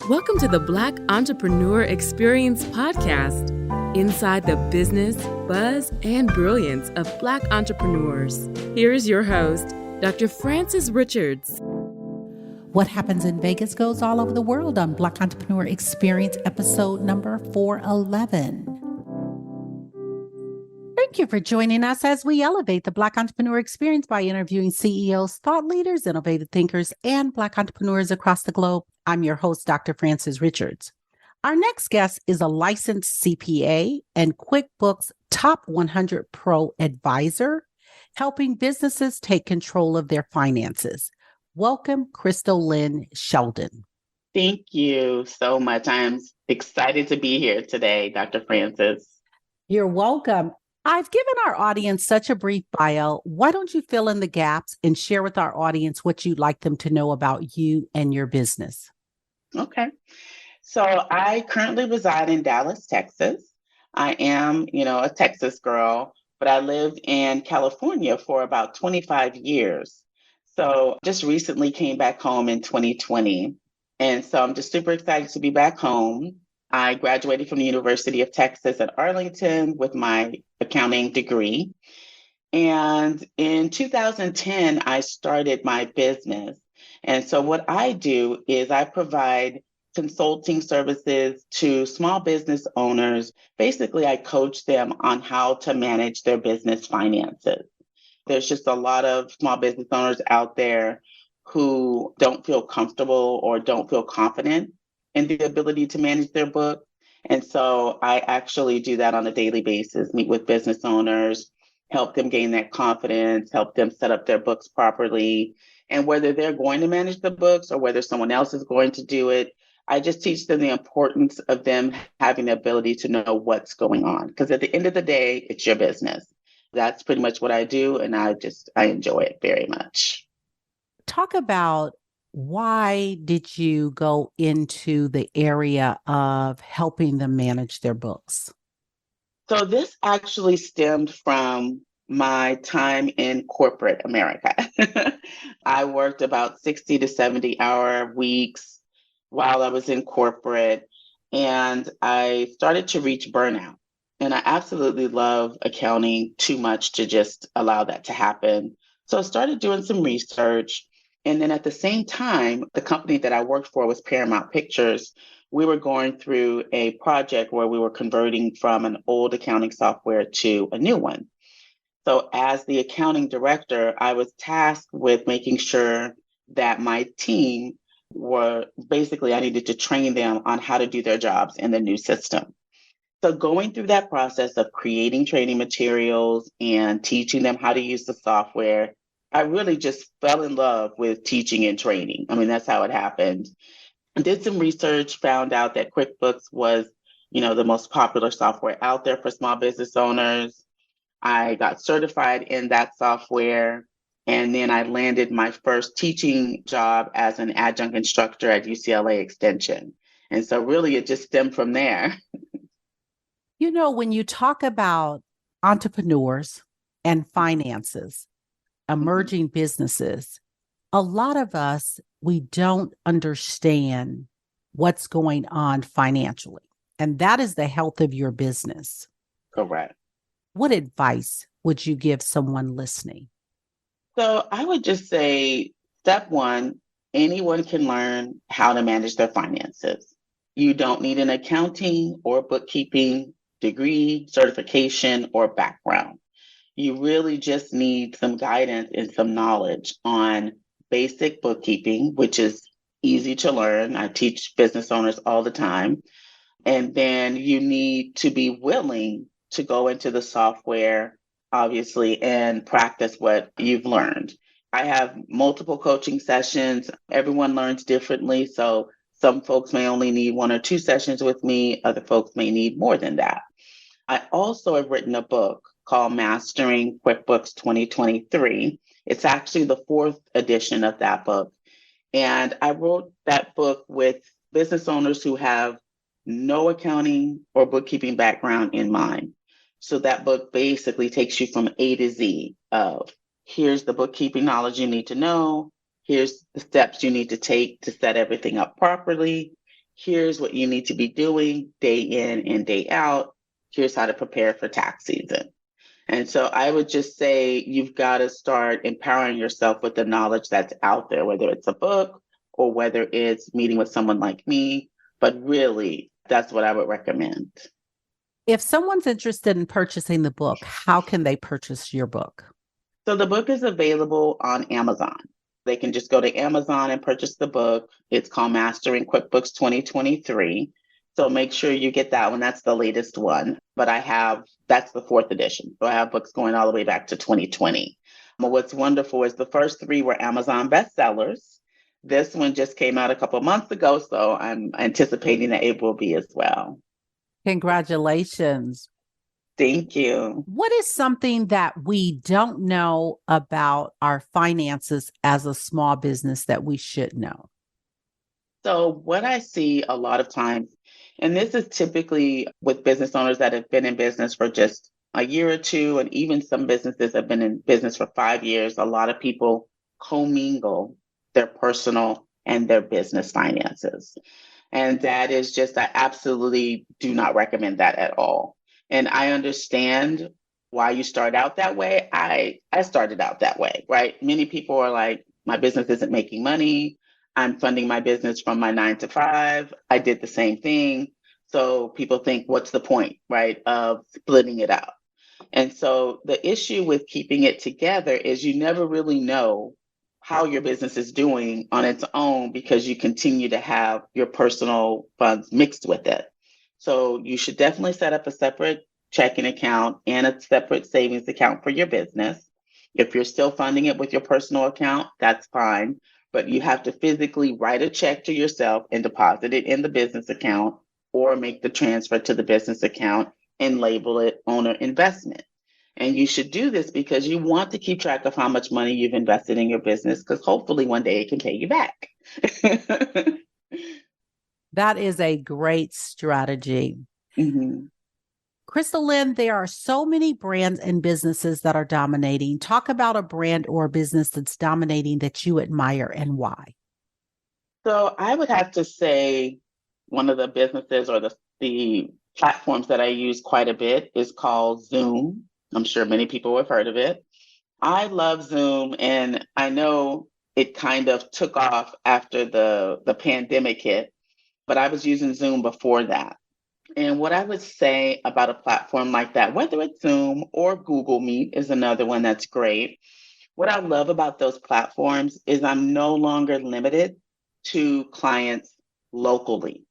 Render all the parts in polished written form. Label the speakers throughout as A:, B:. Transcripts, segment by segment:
A: Welcome to the Black Entrepreneur Experience podcast, inside the business, buzz, and brilliance of Black entrepreneurs. Here is your host, Dr. Frances Richards.
B: What happens in Vegas goes all over the world on Black Entrepreneur Experience episode number 411. Thank you for joining us as we elevate the Black Entrepreneur Experience by interviewing CEOs, thought leaders, innovative thinkers, and Black entrepreneurs across the globe. I'm your host, Dr. Frances Richards. Our next guest is a licensed CPA and QuickBooks Top 100 ProAdvisor, helping businesses take control of their finances. Welcome, Crystalynn Shelton.
C: Thank you so much. I'm excited to be here today, Dr. Frances.
B: You're welcome. I've given our audience such a brief bio. Why don't you fill in the gaps and share with our audience what you'd like them to know about you and your business?
C: Okay. So I currently reside in Dallas, Texas. I am, a Texas girl, but I lived in California for about 25 years. So just recently came back home in 2020. And so I'm just super excited to be back home. I graduated from the University of Texas at Arlington with my accounting degree. And in 2010, I started my business. And so what I do is I provide consulting services to small business owners. Basically, I coach them on how to manage their business finances. There's just a lot of small business owners out there who don't feel comfortable or don't feel confident in the ability to manage their book. And so I actually do that on a daily basis, meet with business owners, help them gain that confidence, help them set up their books properly. And whether they're going to manage the books or whether someone else is going to do it, I just teach them the importance of them having the ability to know what's going on. Because at the end of the day, it's your business. That's pretty much what I do. And I enjoy it very much.
B: Talk about why did you go into the area of helping them manage their books?
C: So this actually stemmed from my time in corporate America. I worked about 60 to 70-hour weeks while I was in corporate, and I started to reach burnout. And I absolutely love accounting too much to just allow that to happen. So I started doing some research. And then at the same time, the company that I worked for was Paramount Pictures. We were going through a project where we were converting from an old accounting software to a new one. So as the accounting director, I was tasked with making sure that my team I needed to train them on how to do their jobs in the new system. So going through that process of creating training materials and teaching them how to use the software, I really just fell in love with teaching and training. I mean, that's how it happened. I did some research, found out that QuickBooks was, the most popular software out there for small business owners. I got certified in that software, and then I landed my first teaching job as an adjunct instructor at UCLA Extension. And so really it just stemmed from there.
B: When you talk about entrepreneurs and finances, emerging businesses, a lot of us, we don't understand what's going on financially. And that is the health of your business.
C: Correct.
B: What advice would you give someone listening?
C: So I would just say, step one, anyone can learn how to manage their finances. You don't need an accounting or bookkeeping degree, certification, or background. You really just need some guidance and some knowledge on basic bookkeeping, which is easy to learn. I teach business owners all the time. And then you need to be willing to go into the software, obviously, and practice what you've learned. I have multiple coaching sessions. Everyone learns differently. So some folks may only need 1 or 2 sessions with me. Other folks may need more than that. I also have written a book called Mastering QuickBooks 2023. It's actually the 4th edition of that book. And I wrote that book with business owners who have no accounting or bookkeeping background in mind. So that book basically takes you from A to Z of here's the bookkeeping knowledge you need to know. Here's the steps you need to take to set everything up properly. Here's what you need to be doing day in and day out. Here's how to prepare for tax season. And so I would just say you've got to start empowering yourself with the knowledge that's out there, whether it's a book or whether it's meeting with someone like me. But really, that's what I would recommend.
B: If someone's interested in purchasing the book, how can they purchase your book?
C: So the book is available on Amazon. They can just go to Amazon and purchase the book. It's called Mastering QuickBooks 2023. So make sure you get that one. That's the latest one. But that's the fourth edition. So I have books going all the way back to 2020. But what's wonderful is the first three were Amazon bestsellers. This one just came out a couple months ago, so I'm anticipating that it will be as well.
B: Congratulations.
C: Thank you.
B: What is something that we don't know about our finances as a small business that we should know?
C: So what I see a lot of times, and this is typically with business owners that have been in business for just a year or two, and even some businesses have been in business for 5 years, a lot of people commingle their personal and their business finances. And that is just, I absolutely do not recommend that at all. And I understand why you start out that way. I started out that way, right? Many people are like, my business isn't making money. I'm funding my business from my 9 to 5. I did the same thing. So people think, what's the point, right, of splitting it out? And so the issue with keeping it together is you never really know how your business is doing on its own because you continue to have your personal funds mixed with it. So you should definitely set up a separate checking account and a separate savings account for your business. If you're still funding it with your personal account, that's fine. But you have to physically write a check to yourself and deposit it in the business account or make the transfer to the business account and label it owner investment. And you should do this because you want to keep track of how much money you've invested in your business because hopefully one day it can pay you back.
B: That is a great strategy.
C: Mm-hmm.
B: Crystalynn, there are so many brands and businesses that are dominating. Talk about a brand or a business that's dominating that you admire and why.
C: So I would have to say one of the businesses or the platforms that I use quite a bit is called Zoom. I'm sure many people have heard of it. I love Zoom, and I know it kind of took off after the pandemic hit, but I was using Zoom before that. And what I would say about a platform like that, whether it's Zoom or Google Meet is another one that's great. What I love about those platforms is I'm no longer limited to clients locally.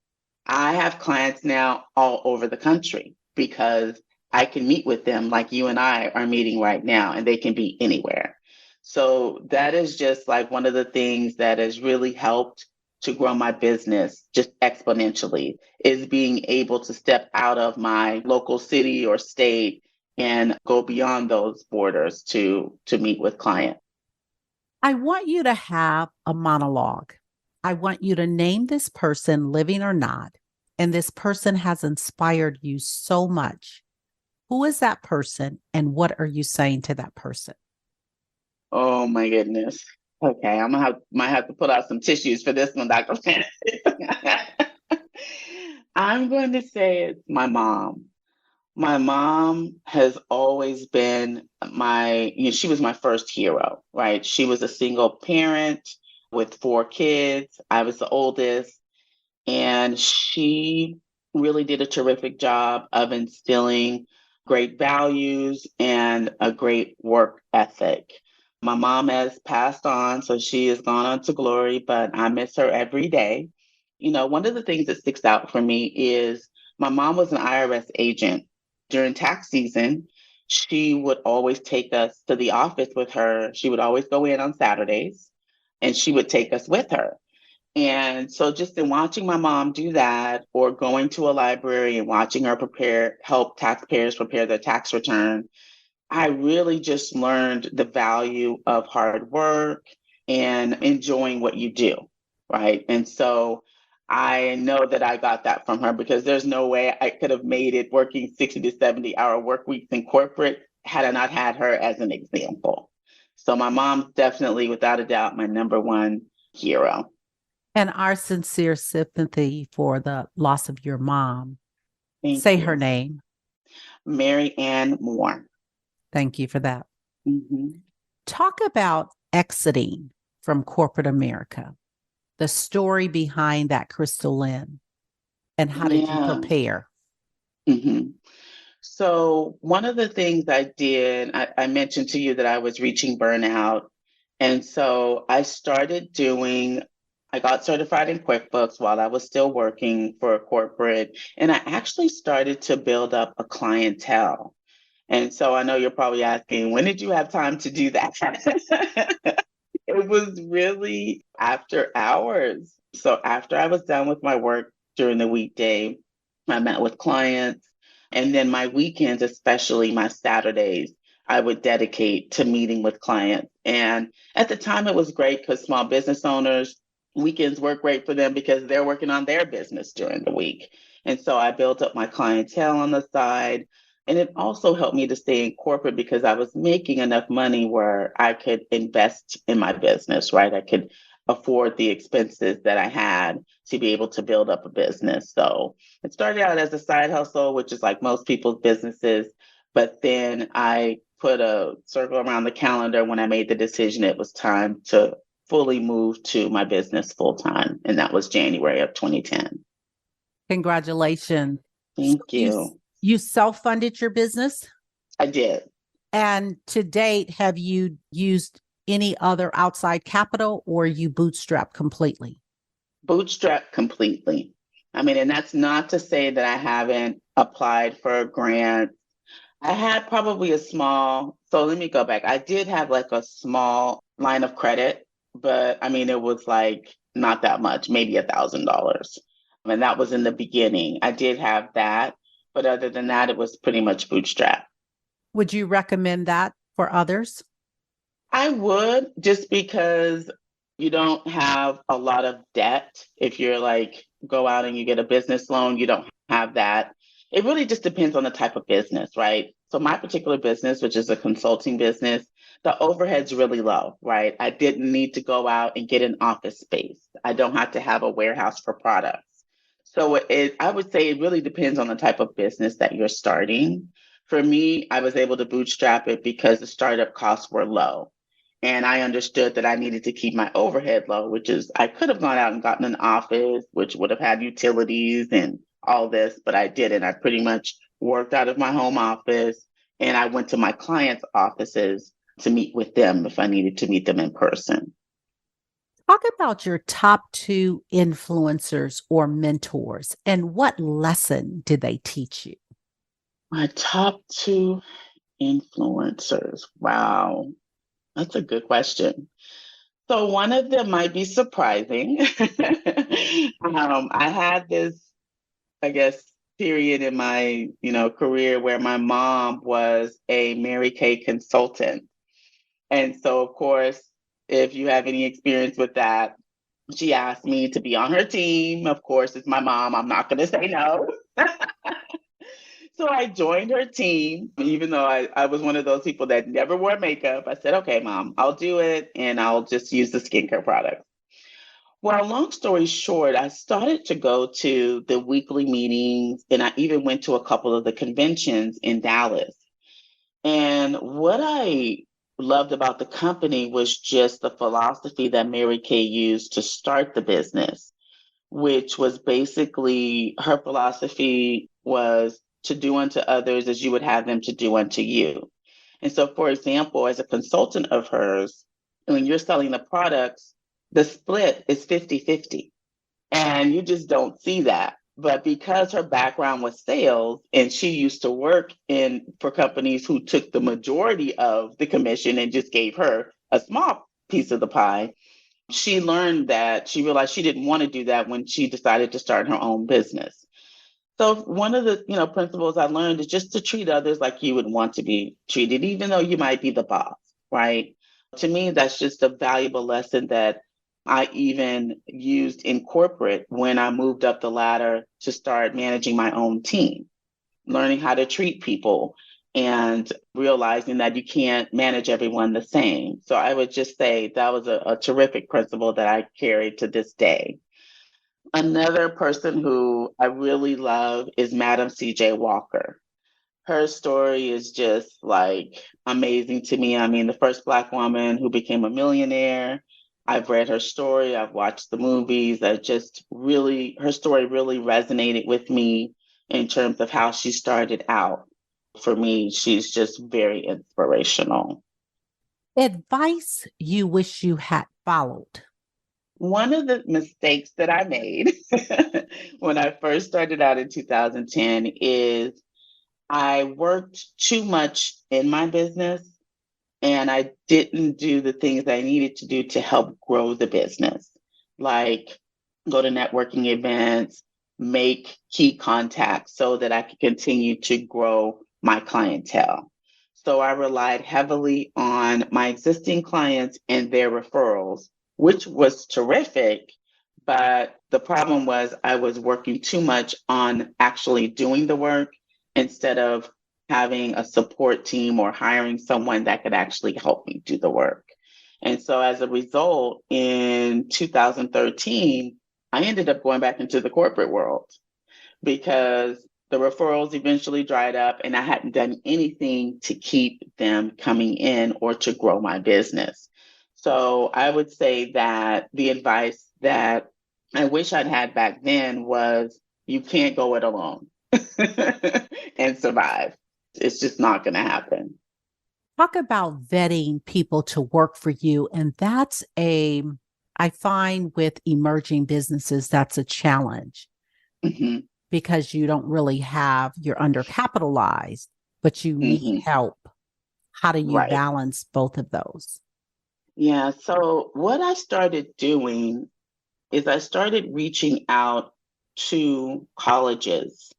C: I have clients now all over the country because I can meet with them like you and I are meeting right now, and they can be anywhere. So that is just like one of the things that has really helped to grow my business just exponentially is being able to step out of my local city or state and go beyond those borders to meet with clients.
B: I want you to have a monologue. I want you to name this person, living or not, and this person has inspired you so much. Who is that person, and what are you saying to that person?
C: Oh my goodness. Okay, might have to pull out some tissues for this one, Dr. Francis. I'm going to say it's my mom. My mom has always been she was my first hero, right? She was a single parent with 4 kids. I was the oldest, and she really did a terrific job of instilling great values and a great work ethic. My mom has passed on, so she has gone on to glory, but I miss her every day. You know, one of the things that sticks out for me is my mom was an IRS agent. During tax season, she would always take us to the office with her. She would always go in on Saturdays, and she would take us with her. And so just in watching my mom do that, or going to a library and watching her help taxpayers prepare their tax return, I really just learned the value of hard work and enjoying what you do, right? And so I know that I got that from her because there's no way I could have made it working 60 to 70-hour work weeks in corporate had I not had her as an example. So my mom's definitely, without a doubt, my number one hero.
B: And our sincere sympathy for the loss of your mom.
C: Thank
B: Say her
C: you.
B: name.
C: Mary Ann Moore.
B: Thank you for that.
C: Mm-hmm.
B: Talk about exiting from corporate America, the story behind that, Crystalynn, and how did you
C: Yeah.
B: prepare?
C: Mm-hmm. So one of the things I did, I mentioned to you that I was reaching burnout. And so I got certified in QuickBooks while I was still working for a corporate. And I actually started to build up a clientele. And so I know you're probably asking, when did you have time to do that? It was really after hours. So after I was done with my work during the weekday, I met with clients. And then my weekends, especially my Saturdays, I would dedicate to meeting with clients. And at the time, it was great because small business owners, weekends work great for them because they're working on their business during the week. And so I built up my clientele on the side. And it also helped me to stay in corporate because I was making enough money where I could invest in my business, right? I could afford the expenses that I had to be able to build up a business. So it started out as a side hustle, which is like most people's businesses. But then I put a circle around the calendar when I made the decision it was time to fully move to my business full time. And that was January of 2010.
B: Congratulations. So
C: Thank you.
B: you self-funded your business?
C: I did.
B: And to date, have you used any other outside capital or you bootstrap completely?
C: Bootstrap completely. I mean, and that's not to say that I haven't applied for a grant. I had probably so let me go back. I did have like a small line of credit, but I mean, it was like not that much, maybe $1,000. And that was in the beginning. I did have that, but other than that, it was pretty much bootstrap.
B: Would you recommend that for others?
C: I would, just because you don't have a lot of debt. If you're like go out and you get a business loan, you don't have that. It really just depends on the type of business, right? So my particular business, which is a consulting business, the overhead's really low, right? I didn't need to go out and get an office space. I don't have to have a warehouse for products. So I would say it really depends on the type of business that you're starting. For me, I was able to bootstrap it because the startup costs were low. And I understood that I needed to keep my overhead low, which is I could have gone out and gotten an office, which would have had utilities and all this, but I didn't. I pretty much worked out of my home office and I went to my clients' offices to meet with them if I needed to meet them in person.
B: Talk about your top two influencers or mentors and what lesson did they teach you?
C: My top two influencers. Wow, that's a good question. So one of them might be surprising. I had this, I guess, period in my, career where my mom was a Mary Kay consultant. And so, of course, if you have any experience with that, she asked me to be on her team. Of course, it's my mom. I'm not going to say no. So I joined her team, even though I was one of those people that never wore makeup. I said, okay, mom, I'll do it and I'll just use the skincare products. Well, long story short, I started to go to the weekly meetings and I even went to a couple of the conventions in Dallas. And what I loved about the company was just the philosophy that Mary Kay used to start the business, which was basically her philosophy was to do unto others as you would have them to do unto you. And so, for example, as a consultant of hers, when you're selling the products, the split is 50-50, and you just don't see that. But because her background was sales and she used to work in for companies who took the majority of the commission and just gave her a small piece of the pie, she learned that she realized she didn't want to do that when she decided to start her own business. So one of the principles I learned is just to treat others like you would want to be treated, even though you might be the boss, right? To me, that's just a valuable lesson that I even used in corporate when I moved up the ladder to start managing my own team, learning how to treat people and realizing that you can't manage everyone the same. So I would just say that was a terrific principle that I carry to this day. Another person who I really love is Madam C.J. Walker. Her story is just like amazing to me. I mean, the first Black woman who became a millionaire. I've read her story, I've watched the movies. Her story really resonated with me in terms of how she started out. For me, she's just very inspirational.
B: Advice you wish you had followed.
C: One of the mistakes that I made when I first started out in 2010 is I worked too much in my business and I didn't do the things I needed to do to help grow the business, like go to networking events, make key contacts so that I could continue to grow my clientele. So I relied heavily on my existing clients and their referrals, which was terrific. But the problem was I was working too much on actually doing the work instead of having a support team or hiring someone that could actually help me do the work. And so as a result, in 2013, I ended up going back into the corporate world because the referrals eventually dried up and I hadn't done anything to keep them coming in or to grow my business. So I would say that the advice that I wish I'd had back then was you can't go it alone and survive. It's just not going to happen.
B: Talk about vetting people to work for you. And I find with emerging businesses, that's a challenge
C: Hmm.
B: because you're undercapitalized, but you need
C: Hmm.
B: help. How do you
C: Right.
B: balance both of those?
C: Yeah. So what I started doing is I started reaching out to colleges.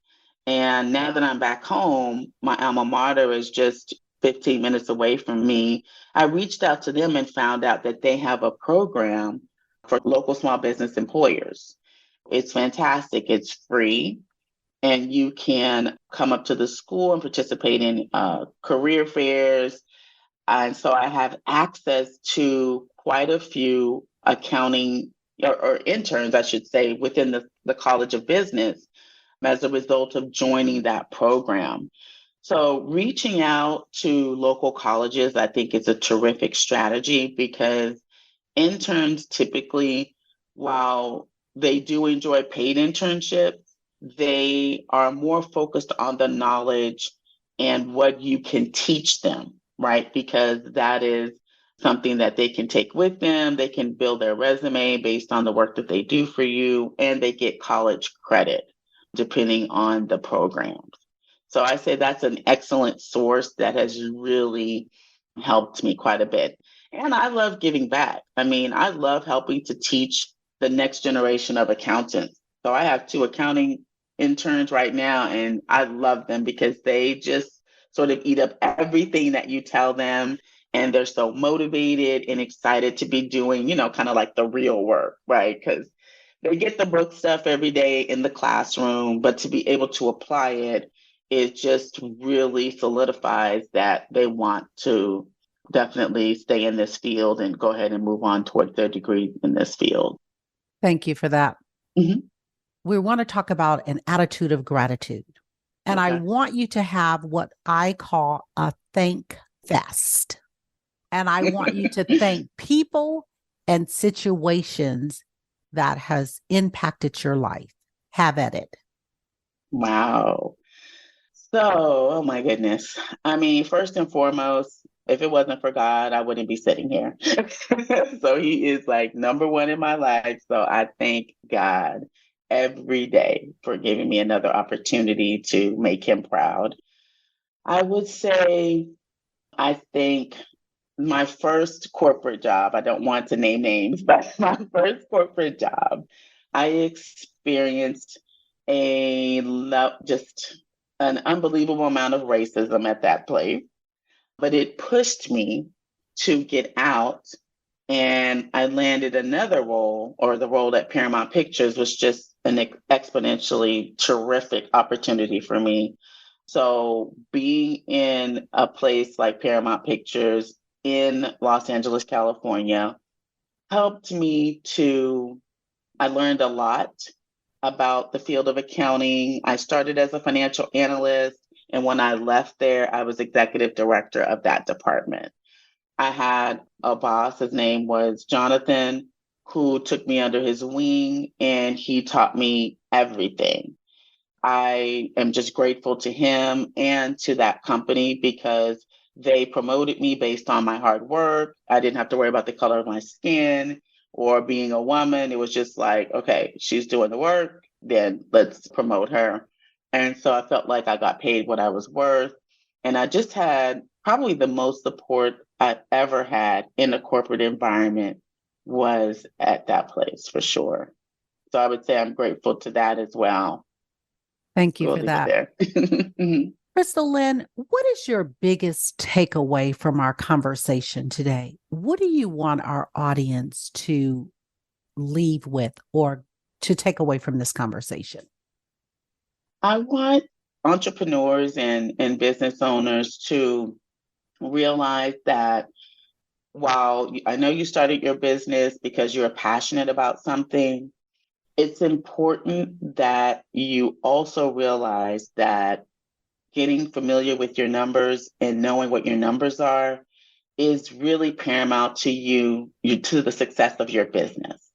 C: And now that I'm back home, my alma mater is just 15 minutes away from me. I reached out to them and found out that they have a program for local small business employers. It's fantastic. It's free. And you can come up to the school and participate in career fairs. And so I have access to quite a few accounting or interns, I should say, within the College of Business as a result of joining that program. So reaching out to local colleges, I think is a terrific strategy because interns typically, while they do enjoy paid internships, they are more focused on the knowledge and what you can teach them, right? Because that is something that they can take with them. They can build their resume based on the work that they do for you, and they get college credit depending on the programs. So I say that's an excellent source that has really helped me quite a bit. And I love giving back. I mean, I love helping to teach the next generation of accountants. So I have two accounting interns right now, and I love them because they just sort of eat up everything that you tell them. And they're so motivated and excited to be doing, kind of like the real work, right? Because they get the book stuff every day in the classroom, but to be able to apply it, it just really solidifies that they want to definitely stay in this field and go ahead and move on towards their degree in this field.
B: Thank you for that.
C: Hmm.
B: We want to talk about an attitude of gratitude. And I
C: Okay.
B: want you to have what I call a thank fest. And I want you to thank people and situations that has impacted your life. Have at it.
C: Wow. So, oh my goodness. I mean, first and foremost, if it wasn't for God, I wouldn't be sitting here. So he is like number one in my life. So I thank God every day for giving me another opportunity to make him proud. I would say, I think my first corporate job, I don't want to name names, but my first corporate job, I experienced just an unbelievable amount of racism at that place, but it pushed me to get out and I landed another role, or the role at Paramount Pictures was just an exponentially terrific opportunity for me. So being in a place like Paramount Pictures in Los Angeles, California, helped me to I learned a lot about the field of accounting. I started as a financial analyst, and when I left there, I was executive director of that department. I had a boss, his name was Jonathan, who took me under his wing, and he taught me everything. I am just grateful to him and to that company because they promoted me based on my hard work. I didn't have to worry about the color of my skin or being a woman. It was just like, okay, she's doing the work, then let's promote her. And so I felt like I got paid what I was worth. And I just had probably the most support I've ever had in a corporate environment was at that place for sure. So I would say I'm grateful to that as well.
B: Thank you
C: We'll
B: for
C: leave it
B: that.
C: there.
B: Crystalynn, what is your biggest takeaway from our conversation today? What do you want our audience to leave with or to take away from this conversation?
C: I want entrepreneurs and business owners to realize that while I know you started your business because you're passionate about something, it's important that you also realize that getting familiar with your numbers and knowing what your numbers are is really paramount to you to the success of your business.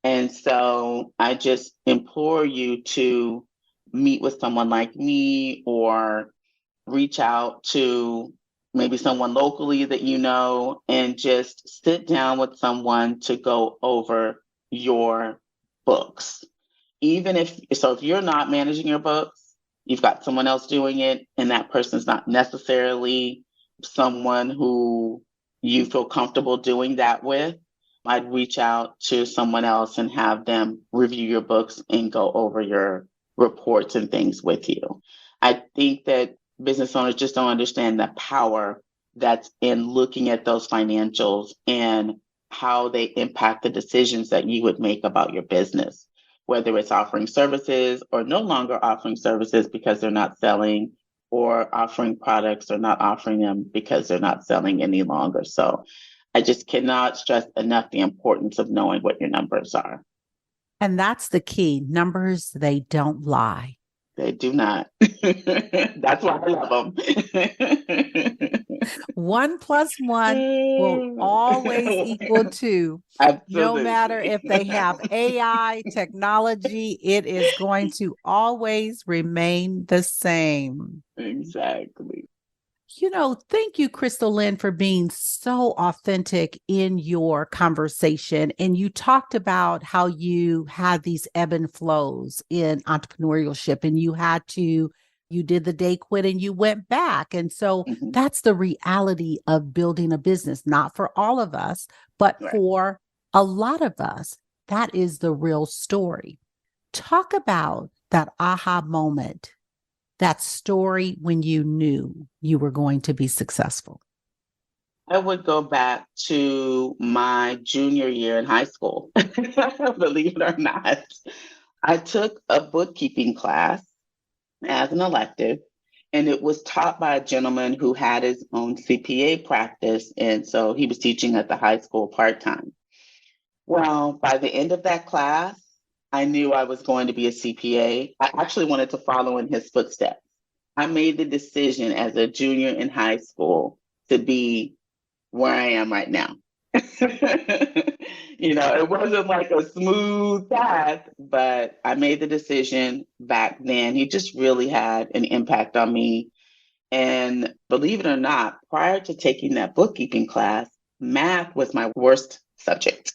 C: And so I just implore you to meet with someone like me or reach out to maybe someone locally that you know and just sit down with someone to go over your books. Even if you're not managing your books, you've got someone else doing it, and that person's not necessarily someone who you feel comfortable doing that with, I'd reach out to someone else and have them review your books and go over your reports and things with you. I think that business owners just don't understand the power that's in looking at those financials and how they impact the decisions that you would make about your business, whether it's offering services or no longer offering services because they're not selling, or offering products or not offering them because they're not selling any longer. So I just cannot stress enough the importance of knowing what your numbers are.
B: And that's the key. Numbers, they don't lie.
C: They do not. That's why I love them.
B: 1 + 1 will always equal 2. No
C: Absolutely.
B: matter if they have AI technology, it is going to always remain the same.
C: Exactly.
B: Thank you, Crystalynn, for being so authentic in your conversation. And you talked about how you had these ebb and flows in entrepreneurship, and you did the day quit and you went back. And so
C: Mhm.
B: that's the reality of building a business, not for all of us, but
C: Right.
B: for a lot of us. That is the real story. Talk about that aha moment, that story when you knew you were going to be successful.
C: I would go back to my junior year in high school, believe it or not. I took a bookkeeping class as an elective, and it was taught by a gentleman who had his own CPA practice. And so he was teaching at the high school part-time. Well, by the end of that class, I knew I was going to be a CPA. I actually wanted to follow in his footsteps. I made the decision as a junior in high school to be where I am right now. It wasn't like a smooth path, but I made the decision back then. He just really had an impact on me. And believe it or not, prior to taking that bookkeeping class, math was my worst subject.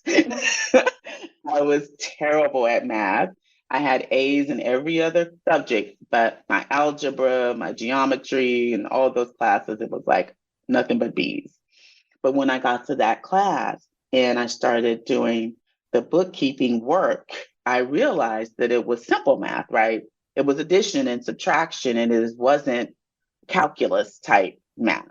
C: I was terrible at math. I had A's in every other subject, but my algebra, my geometry, and all those classes, it was like nothing but B's. But when I got to that class and I started doing the bookkeeping work, I realized that it was simple math, right? It was addition and subtraction, and it wasn't calculus type math.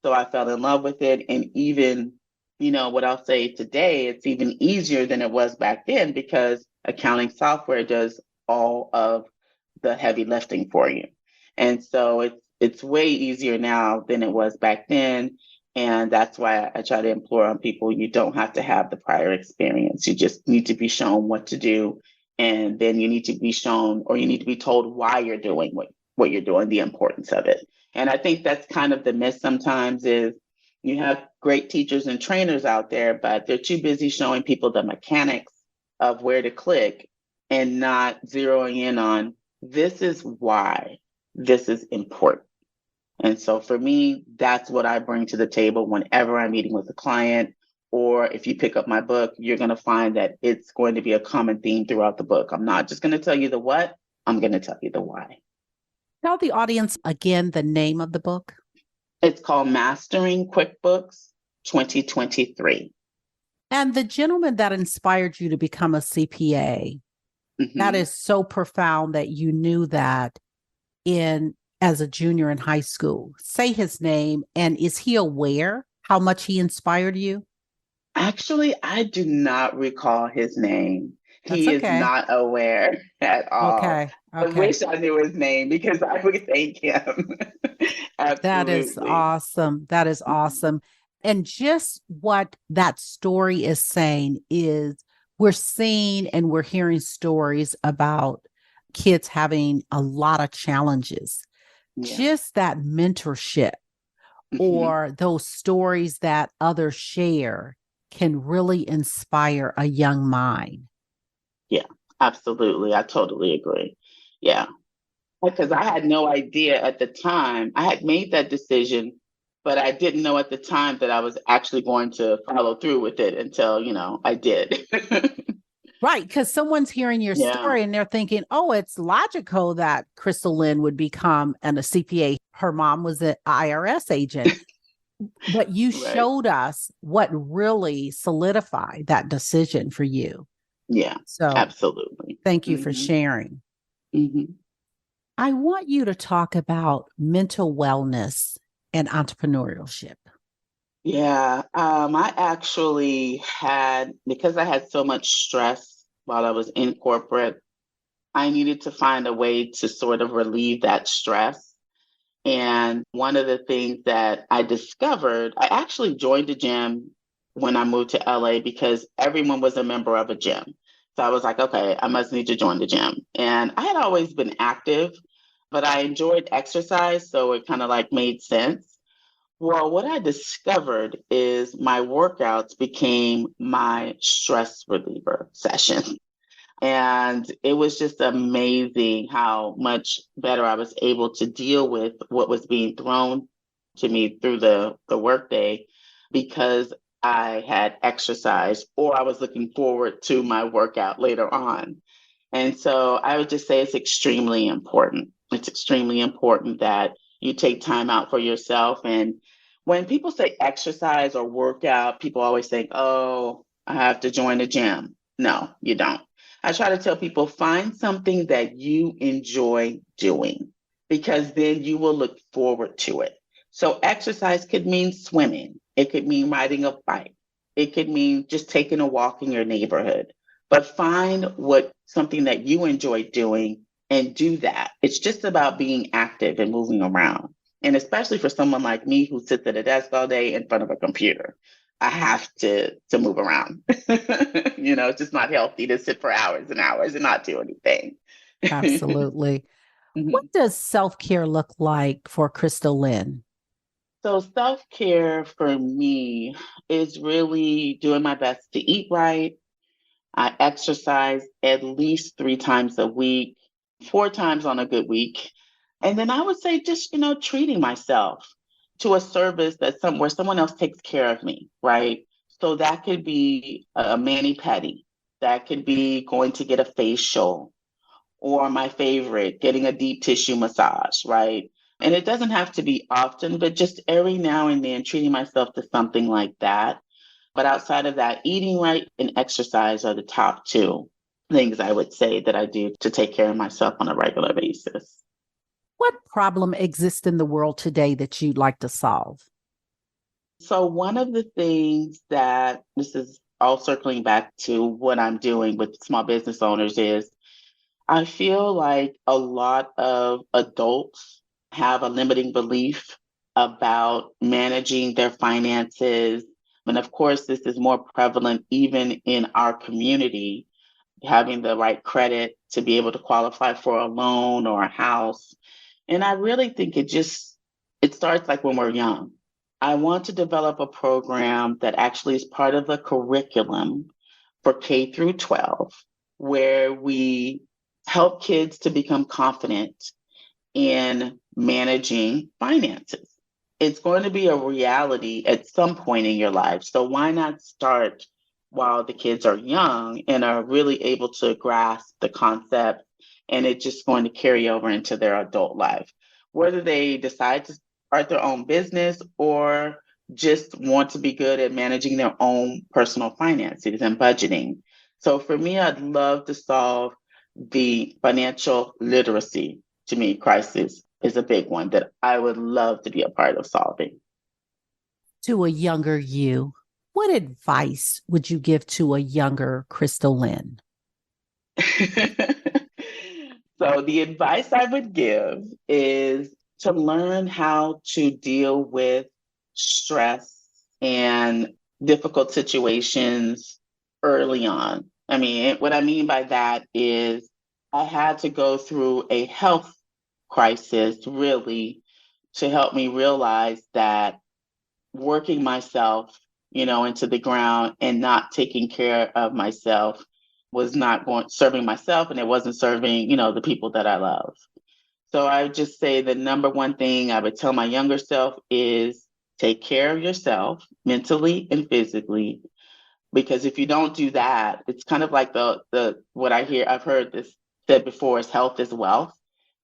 C: So I fell in love with it. And even, what I'll say today, it's even easier than it was back then because accounting software does all of the heavy lifting for you. And so it's way easier now than it was back then. And that's why I try to implore on people, you don't have to have the prior experience. You just need to be shown what to do. And then you need to be shown, or you need to be told why you're doing what you're doing, the importance of it. And I think that's kind of the miss sometimes is you have great teachers and trainers out there, but they're too busy showing people the mechanics of where to click and not zeroing in on this is why this is important. And so for me, that's what I bring to the table whenever I'm meeting with a client. Or if you pick up my book, you're going to find that it's going to be a common theme throughout the book. I'm not just going to tell you the what, I'm going to tell you the why.
B: Tell the audience again the name of the book.
C: It's called Mastering QuickBooks 2023.
B: And the gentleman that inspired you to become a CPA, that is so profound that you knew that as a junior in high school. Say his name, and is he aware how much he inspired you?
C: Actually, I do not recall his name.
B: That's
C: He
B: okay.
C: is not aware at all.
B: Okay.
C: I wish I knew his name because I would thank him. Absolutely.
B: That is awesome. That is awesome. And just what that story is saying is we're seeing and we're hearing stories about kids having a lot of challenges.
C: Yeah.
B: Just that mentorship or those stories that others share can really inspire a young mind.
C: Yeah, absolutely. I totally agree. Yeah. Because I had no idea at the time. I had made that decision, but I didn't know at the time that I was actually going to follow through with it until, I did.
B: Right. Because someone's hearing your story and they're thinking, oh, it's logical that Crystalynn would become a CPA. Her mom was an IRS agent. But you showed us what really solidified that decision for you.
C: Yeah,
B: so
C: absolutely.
B: Thank you for sharing.
C: Mm-hmm.
B: I want you to talk about mental wellness and entrepreneurship.
C: Yeah, I actually because I had so much stress while I was in corporate, I needed to find a way to sort of relieve that stress. And one of the things that I discovered, I actually joined a gym when I moved to LA because everyone was a member of a gym. So I was like, okay, I must need to join the gym. And I had always been active, but I enjoyed exercise. So it kind of like made sense. Well, what I discovered is my workouts became my stress reliever session. And it was just amazing how much better I was able to deal with what was being thrown to me through the workday because I had exercise or I was looking forward to my workout later on. And so I would just say it's extremely important. It's extremely important that you take time out for yourself. And when people say exercise or workout, people always think, oh, I have to join a gym. No, you don't. I try to tell people, find something that you enjoy doing because then you will look forward to it. So exercise could mean swimming. It could mean riding a bike. It could mean just taking a walk in your neighborhood. But find something that you enjoy doing and do that. It's just about being active and moving around. And especially for someone like me who sits at a desk all day in front of a computer, I have to move around. It's just not healthy to sit for hours and hours and not do anything.
B: Absolutely. What does self-care look like for Crystalynn?
C: So self-care for me is really doing my best to eat right. I exercise at least 3 times a week, 4 times on a good week. And then I would say just, treating myself to a service where someone else takes care of me, right? So that could be a mani-pedi. That could be going to get a facial, or my favorite, getting a deep tissue massage, right? And it doesn't have to be often, but just every now and then treating myself to something like that. But outside of that, eating right and exercise are the top 2 things I would say that I do to take care of myself on a regular basis.
B: What problem exists in the world today that you'd like to solve?
C: So one of the things that this is all circling back to what I'm doing with small business owners is I feel like a lot of adults have a limiting belief about managing their finances. And of course, this is more prevalent even in our community, having the right credit to be able to qualify for a loan or a house. And I really think it starts like when we're young. I want to develop a program that actually is part of the curriculum for K through 12, where we help kids to become confident in managing finances. It's going to be a reality at some point in your life. So why not start while the kids are young and are really able to grasp the concept, and it's just going to carry over into their adult life, whether they decide to start their own business or just want to be good at managing their own personal finances and budgeting. So for me, I'd love to solve the financial literacy, to me, crisis is a big one that I would love to be a part of solving.
B: To a younger you, what advice would you give to a younger Crystalynn?
C: So the advice I would give is to learn how to deal with stress and difficult situations early on. I mean, what I mean by that is I had to go through a health crisis really to help me realize that working myself, into the ground and not taking care of myself was not serving myself, and it wasn't serving, the people that I love. So I would just say the number one thing I would tell my younger self is take care of yourself mentally and physically, because if you don't do that, it's kind of like the what I've heard this said before is health is wealth.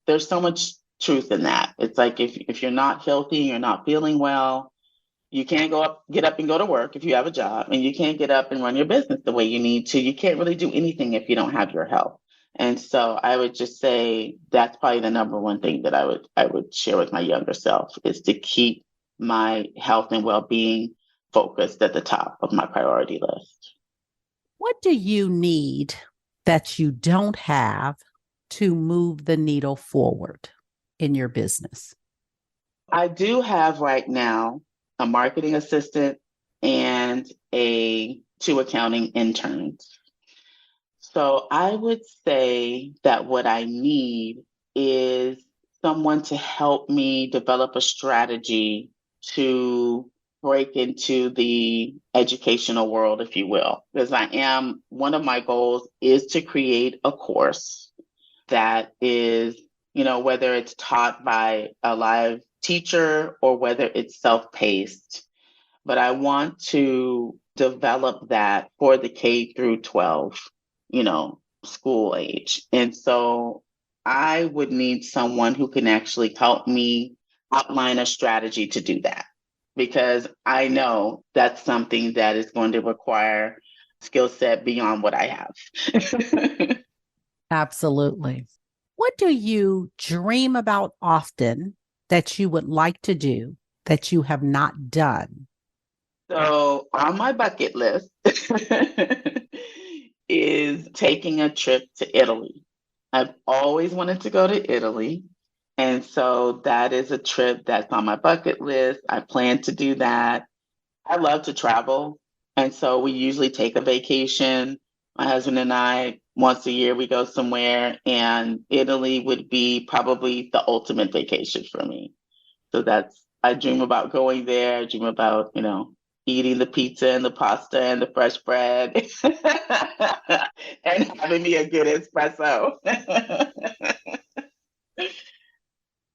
C: There's so much truth in that. It's like if you're not healthy, you're not feeling well, you can't get up and go to work if you have a job, and you can't get up and run your business the way you need to. You can't really do anything if you don't have your health. And so I would just say that's probably the number one thing that I would share with my younger self is to keep my health and well-being focused at the top of my priority list.
B: What do you need that you don't have to move the needle forward in your business?
C: I do have right now a marketing assistant and two accounting interns. So I would say that what I need is someone to help me develop a strategy to break into the educational world, if you will, because one of my goals is to create a course that is, whether it's taught by a live teacher or whether it's self-paced, but I want to develop that for the K through 12, school age. And so I would need someone who can actually help me outline a strategy to do that, because I know that's something that is going to require skill set beyond what I have.
B: Absolutely. What do you dream about often that you would like to do that you have not done?
C: So on my bucket list is taking a trip to Italy. I've always wanted to go to Italy. And so that is a trip that's on my bucket list. I plan to do that. I love to travel. And so we usually take a vacation. My husband and I, once a year, we go somewhere, and Italy would be probably the ultimate vacation for me. So I dream about going there. I dream about, eating the pizza and the pasta and the fresh bread and having me a good espresso.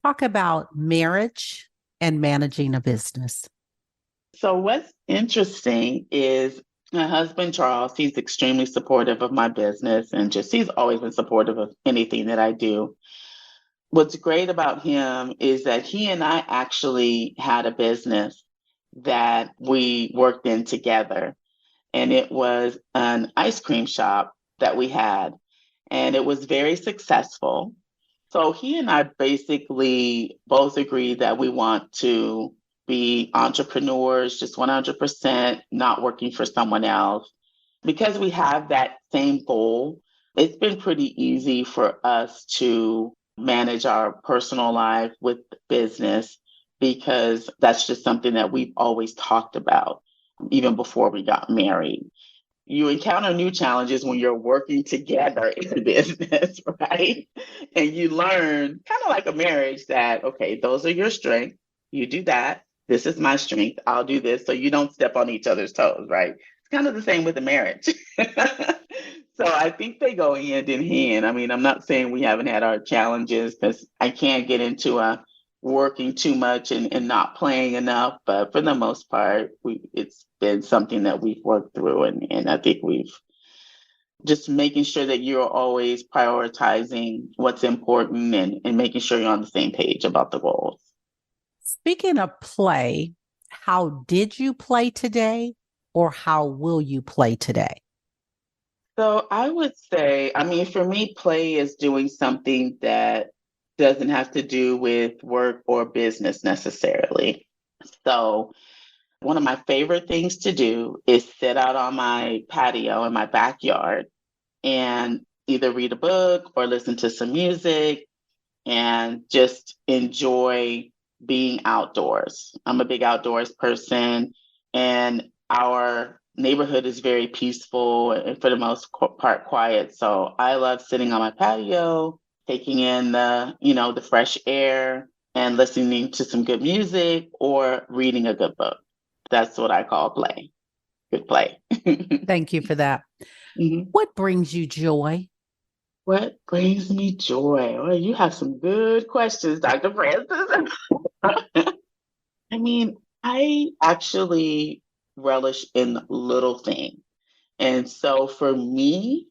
B: Talk about marriage and managing a business.
C: So what's interesting is my husband, Charles, he's extremely supportive of my business, and he's always been supportive of anything that I do. What's great about him is that he and I actually had a business that we worked in together, and it was an ice cream shop that we had, and it was very successful. So he and I basically both agreed that we want to be entrepreneurs, just 100%, not working for someone else. Because we have that same goal, it's been pretty easy for us to manage our personal life with business because that's just something that we've always talked about, even before we got married. You encounter new challenges when you're working together in business, right? And you learn, kind of like a marriage, that, okay, those are your strengths. You do that. This is my strength. I'll do this. So you don't step on each other's toes, right? It's kind of the same with a marriage. So I think they go hand in hand. I mean, I'm not saying we haven't had our challenges, because I can't get into working too much and not playing enough. But for the most part, it's been something that we've worked through. And I think we've just making sure that you're always prioritizing what's important, and making sure you're on the same page about the goals.
B: Speaking of play, how did you play today, or how will you play today?
C: So I would say, I mean, for me, play is doing something that doesn't have to do with work or business necessarily. So one of my favorite things to do is sit out on my patio in my backyard and either read a book or listen to some music and just enjoy being outdoors. I'm a big outdoors person, and our neighborhood is very peaceful and for the most part quiet. So I love sitting on my patio, taking in the fresh air and listening to some good music or reading a good book. That's what I call play. Good play.
B: Thank you for that.
C: Mhm.
B: What brings you joy?
C: What brings me joy? Well, you have some good questions, Dr. Francis. I mean, I actually relish in little things. And so for me,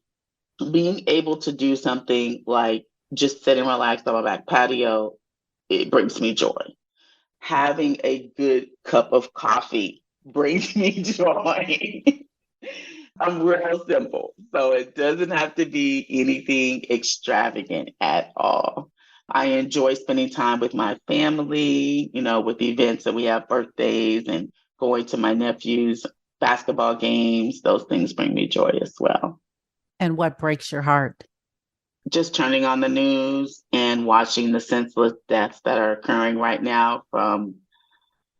C: being able to do something like just sit and relax on my back patio, it brings me joy. Having a good cup of coffee brings me joy. I'm real simple. So it doesn't have to be anything extravagant at all. I enjoy spending time with my family, with events that we have, birthdays, and going to my nephew's basketball games. Those things bring me joy as well.
B: And what breaks your heart?
C: Just turning on the news and watching the senseless deaths that are occurring right now from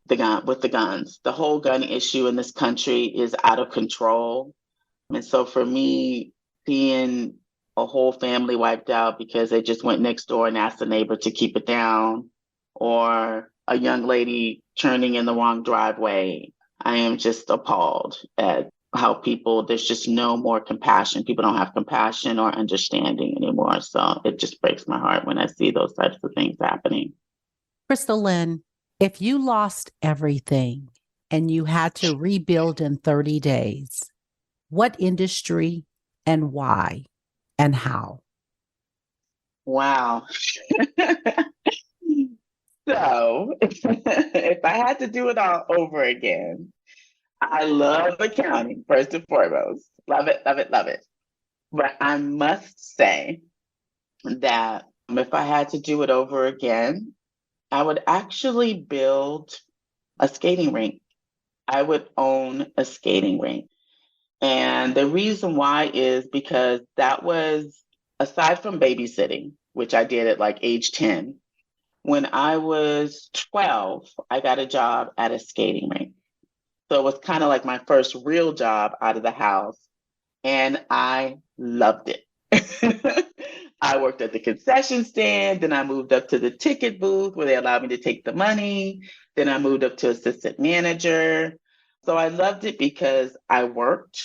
C: the guns. The whole gun issue in this country is out of control. And so for me, seeing a whole family wiped out because they just went next door and asked the neighbor to keep it down, or a young lady turning in the wrong driveway, I am just appalled at how there's just no more compassion. People don't have compassion or understanding anymore. So it just breaks my heart when I see those types of things happening.
B: Crystalynn, if you lost everything and you had to rebuild in 30 days, what industry and why and how?
C: Wow. So if I had to do it all over again, I love accounting, first and foremost. Love it, love it, love it. But I must say that if I had to do it over again, I would actually build a skating rink. I would own a skating rink. And the reason why is because that was, aside from babysitting, which I did at like age 10, when I was 12, I got a job at a skating rink. So it was kind of like my first real job out of the house, and I loved it. I worked at the concession stand, then I moved up to the ticket booth where they allowed me to take the money. Then I moved up to assistant manager. So I loved it because I worked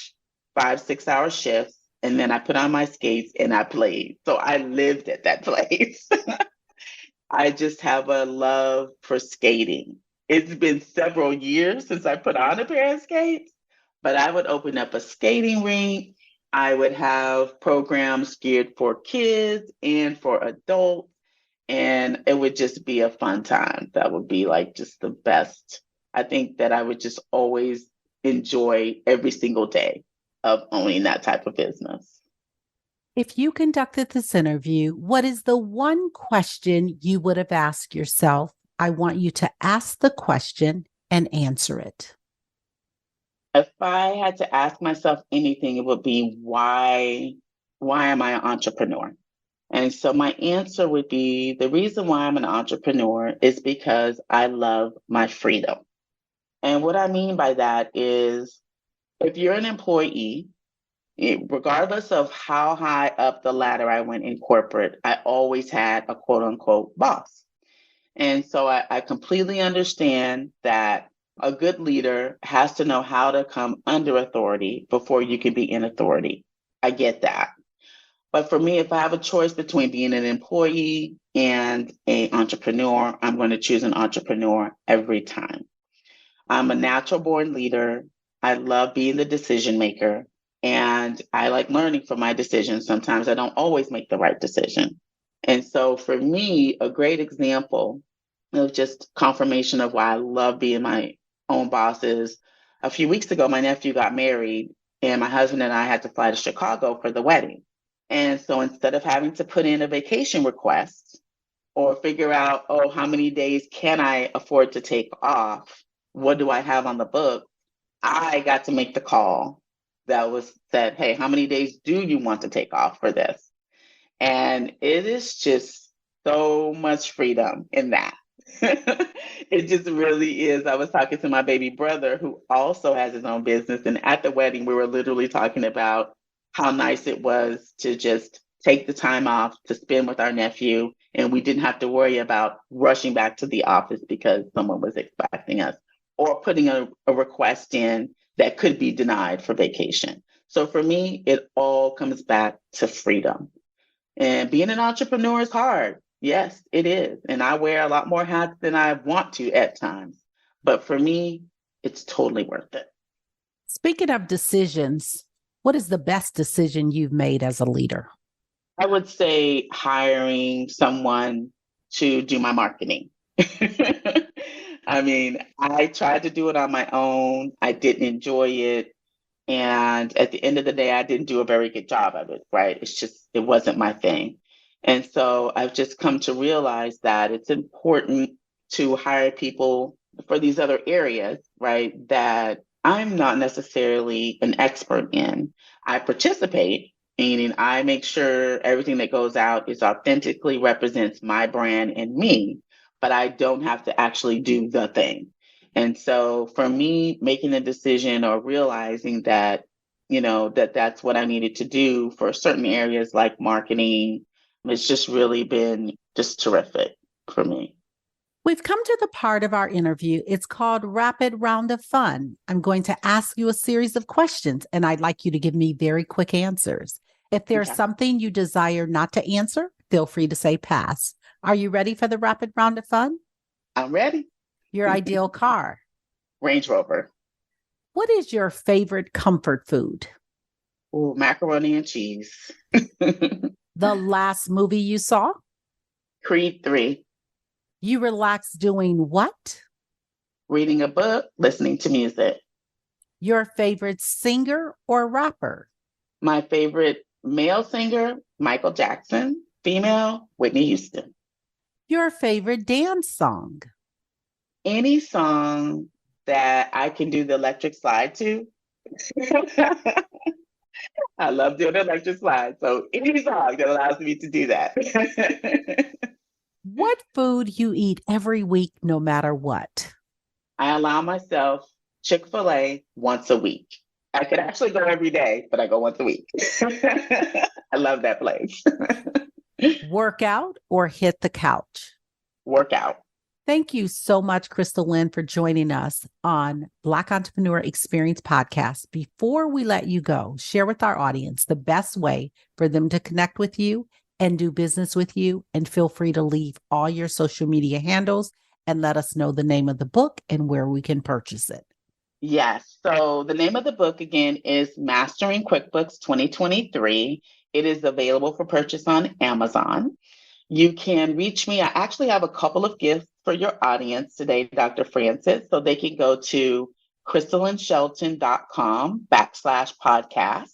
C: 5, 6 hour shifts, and then I put on my skates and I played. So I lived at that place. I just have a love for skating. It's been several years since I put on a pair of skates, but I would open up a skating rink. I would have programs geared for kids and for adults, and it would just be a fun time. That would be like just the best. I think that I would just always enjoy every single day of owning that type of business.
B: If you conducted this interview, what is the one question you would have asked yourself? I want you to ask the question and answer it.
C: If I had to ask myself anything, it would be why am I an entrepreneur? And so my answer would be the reason why I'm an entrepreneur is because I love my freedom. And what I mean by that is if you're an employee, regardless of how high up the ladder I went in corporate, I always had a quote unquote boss. And so I completely understand that a good leader has to know how to come under authority before you can be in authority. I get that. But for me, if I have a choice between being an employee and an entrepreneur, I'm going to choose an entrepreneur every time. I'm a natural born leader. I love being the decision maker, and I like learning from my decisions. Sometimes I don't always make the right decision. And so for me, a great example of just confirmation of why I love being my own boss is a few weeks ago, my nephew got married, and my husband and I had to fly to Chicago for the wedding. And so instead of having to put in a vacation request or figure out, oh, how many days can I afford to take off? What do I have on the book? I got to make the call that was said, hey, how many days do you want to take off for this? And it is just so much freedom in that. It just really is. I was talking to my baby brother who also has his own business. And at the wedding, we were literally talking about how nice it was to just take the time off to spend with our nephew. And we didn't have to worry about rushing back to the office because someone was expecting us or putting a request in that could be denied for vacation. So for me, it all comes back to freedom. And being an entrepreneur is hard. Yes, it is. And I wear a lot more hats than I want to at times. But for me, it's totally worth it.
B: Speaking of decisions, what is the best decision you've made as a leader?
C: I would say hiring someone to do my marketing. I mean, I tried to do it on my own. I didn't enjoy it. And at the end of the day, I didn't do a very good job of it, right? It wasn't my thing. And so I've just come to realize that it's important to hire people for these other areas, right? That I'm not necessarily an expert in. I participate, meaning I make sure everything that goes out is authentically represents my brand and me, but I don't have to actually do the thing. And so for me, making a decision or realizing that, that's what I needed to do for certain areas like marketing, it's just really been just terrific for me.
B: We've come to the part of our interview. It's called Rapid Round of Fun. I'm going to ask you a series of questions, and I'd like you to give me very quick answers. If there's
C: Okay.
B: something you desire not to answer, feel free to say pass. Are you ready for the Rapid Round of Fun?
C: I'm ready.
B: Your ideal car.
C: Range Rover.
B: What is your favorite comfort food?
C: Ooh, macaroni and cheese.
B: The last movie you saw?
C: Creed 3.
B: You relax doing what?
C: Reading a book, listening to music.
B: Your favorite singer or rapper?
C: My favorite male singer, Michael Jackson. Female, Whitney Houston.
B: Your favorite dance song?
C: Any song that I can do the electric slide to. I love doing the electric slide. So any song that allows me to do that.
B: What food you eat every week, no matter what?
C: I allow myself Chick-fil-A once a week. I could actually go every day, but I go once a week. I love that place.
B: Workout or hit the couch?
C: Workout.
B: Thank you so much, Crystalynn, for joining us on Black Entrepreneur Experience Podcast. Before we let you go, share with our audience the best way for them to connect with you and do business with you. And feel free to leave all your social media handles and let us know the name of the book and where we can purchase it.
C: Yes. So the name of the book again is Mastering QuickBooks 2023. It is available for purchase on Amazon. You can reach me. I actually have a couple of gifts for your audience today, Dr. Francis. So they can go to CrystallynnShelton.com/podcast.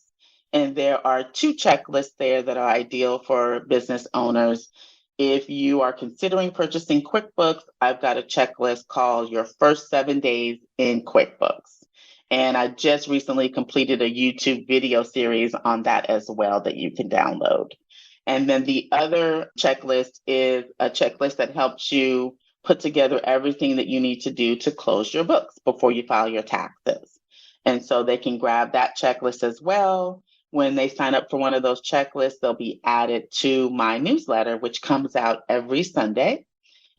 C: And there are 2 checklists there that are ideal for business owners. If you are considering purchasing QuickBooks, I've got a checklist called Your First 7 Days in QuickBooks. And I just recently completed a YouTube video series on that as well that you can download. And then the other checklist is a checklist that helps you put together everything that you need to do to close your books before you file your taxes. And so they can grab that checklist as well. When they sign up for one of those checklists, they'll be added to my newsletter, which comes out every Sunday.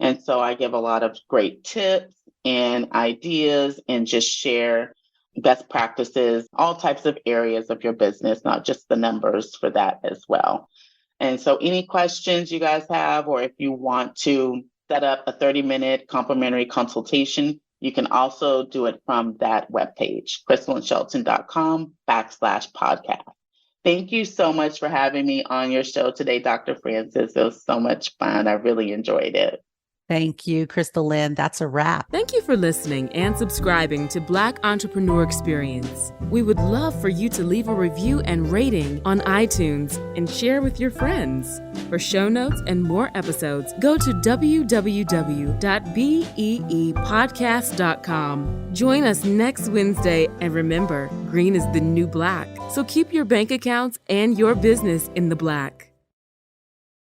C: And so I give a lot of great tips and ideas and just share best practices, all types of areas of your business, not just the numbers for that as well. And so any questions you guys have, or if you want to set up a 30-minute complimentary consultation, you can also do it from that webpage, crystallynshelton.com/podcast. Thank you so much for having me on your show today, Dr. Francis. It was so much fun. I really enjoyed it.
B: Thank you, Crystalynn. That's a wrap.
A: Thank you for listening and subscribing to Black Entrepreneur Experience. We would love for you to leave a review and rating on iTunes and share with your friends. For show notes and more episodes, go to www.beepodcast.com. Join us next Wednesday, and remember, green is the new black. So keep your bank accounts and your business in the black.